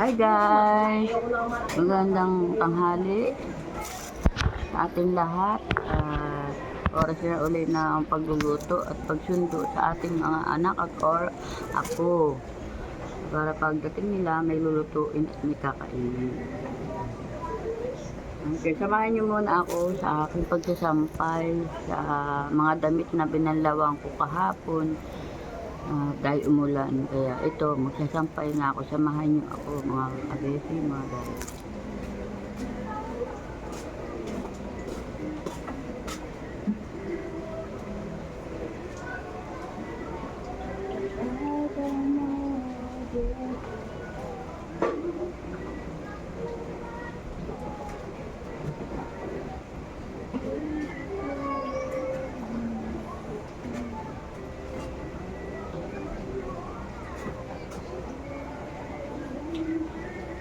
Hi guys! Magandang tanghali sa ating lahat. Oras na uli na ang pagluluto at pagsundo sa ating mga anak at or ako. Para pagdating nila may lulutuin at may kakainin. Okay, samahan niyo muna ako sa aking pagsasampay sa mga damit na binanlawang ko kahapon. Dahil umulan, kaya ito, magsasampay na ako. Samahan niyo ako mga kabesi, mga dahil.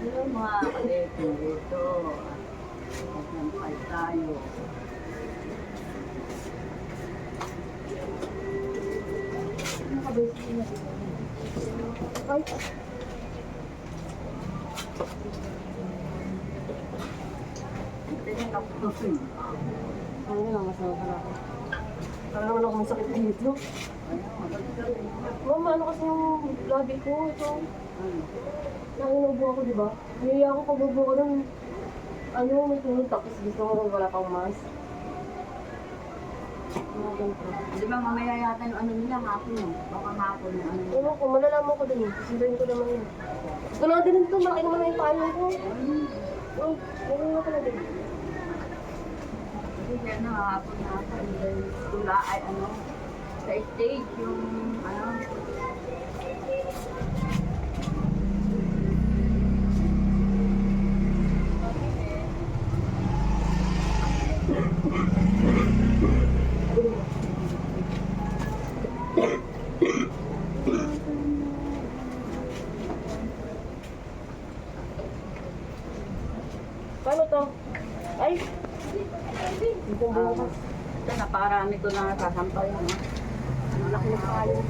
Hello mga kabesi, ito. Magsasampay tayo. Mga kabesi na dito. Ay! Tingnan ako ito. Ano lang, masama ka na ako. Parang naman ako masakit dito. Mama, ano kasi yung labi ko? Ito. Nanginubo ako, di ba? Naiya ako pagbubo ko ng ano, may tulog tapos gusto ko kung wala pang mask. Mga ganito. Di ba mamaya yata yung ano nila, hapon yun. Baka hapon yung ano. Ewan ko, malalaman ko din. Kasunduin ko naman yun. Gusto na din ito, malaki naman na yung paano ko. Oh, ano na pala din. Kasi siya na hapon na ako. Tula ay ano, sa stage yung ano. Paano to? Ay! Dito bukas. Ito, napakarami ko na sasampay. Ano? Malaki na paano.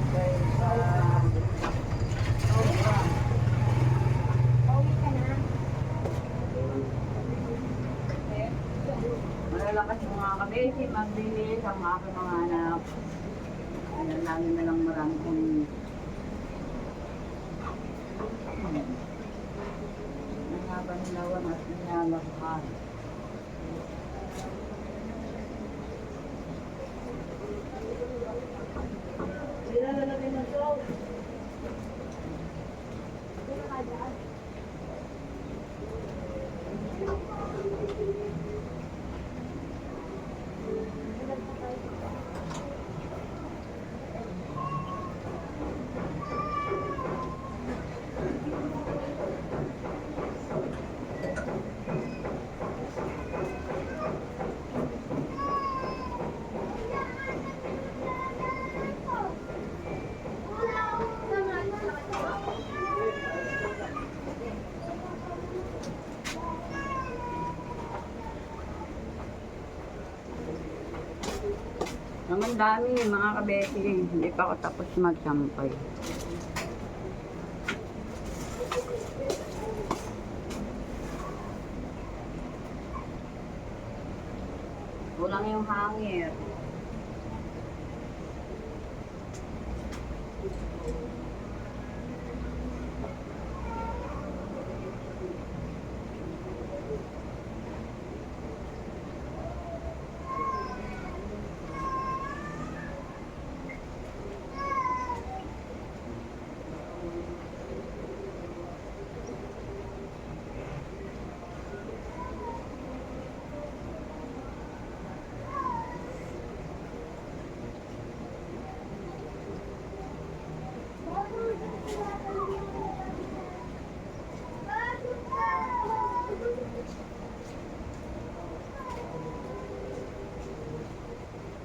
Malalakas yung mga kabesi, magbilis ang aking mga anak. Nanalangin na lang marami kong nangabanlawan at nilalakan. Naman dami mga kabesi, hindi pa ako tapos magsampay. Kulang yung hangir.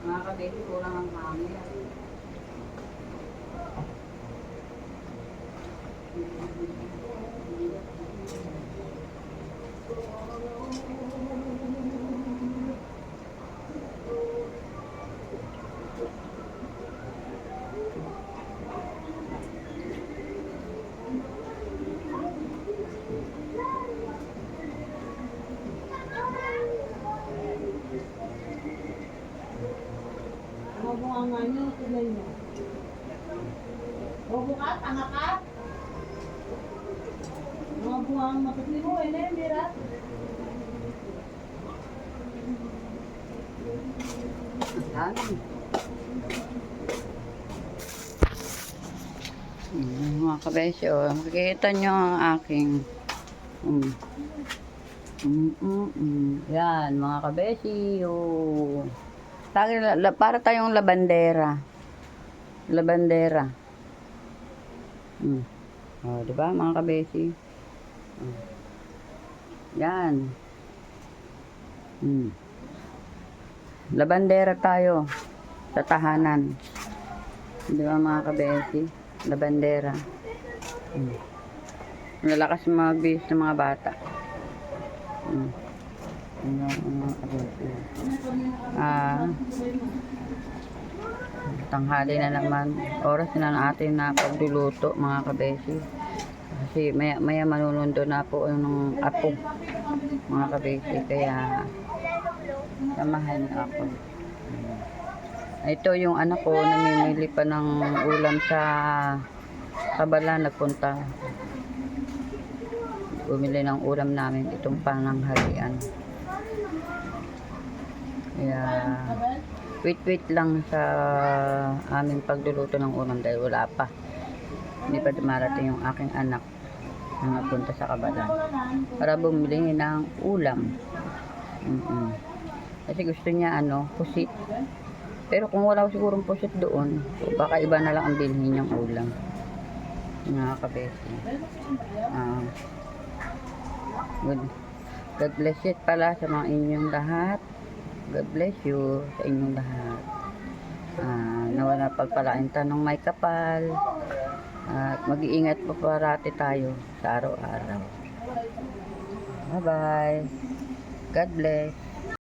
Mga kabesi, kulang ang hangir. Bobo ka? Tanga ka? Mga buhang matatli mo, eh, na Mira. Mga kabesyo, makikita nyo ang aking yan, mga kabesi. Para tayong labandera. Labandera. Di ba mga kabesi? Yan. Labandera tayo sa tahanan. Di ba mga kabesi? Labandera. Lalakas mabis ng mga bata. Tanghali na naman. Oras na natin na pagluluto mga kabesi. Kasi maya manunundo na po ng apo mga kabesi. Kaya samahan niyo ako. Ito yung anak ko, namimili pa ng ulam sa Kabala, nagpunta. Bumili ng ulam namin itong pananghalian. Kaya wait lang sa aming pagluluto ng ulam dahil wala pa. Hindi pa dumarating yung aking anak na napunta sa Kabala para bumili ng ulam. Kasi gusto niya pusit. Pero kung wala sigurong pusit doon, baka iba na lang ang bilhin niyang ulam. Mga kabesi. God bless you pala sa mga inyong lahat. God bless you sa inyong lahat. Nawala pagpalain tanong may kapal. At mag-iingat po parati tayo sa araw-araw. Bye-bye. God bless.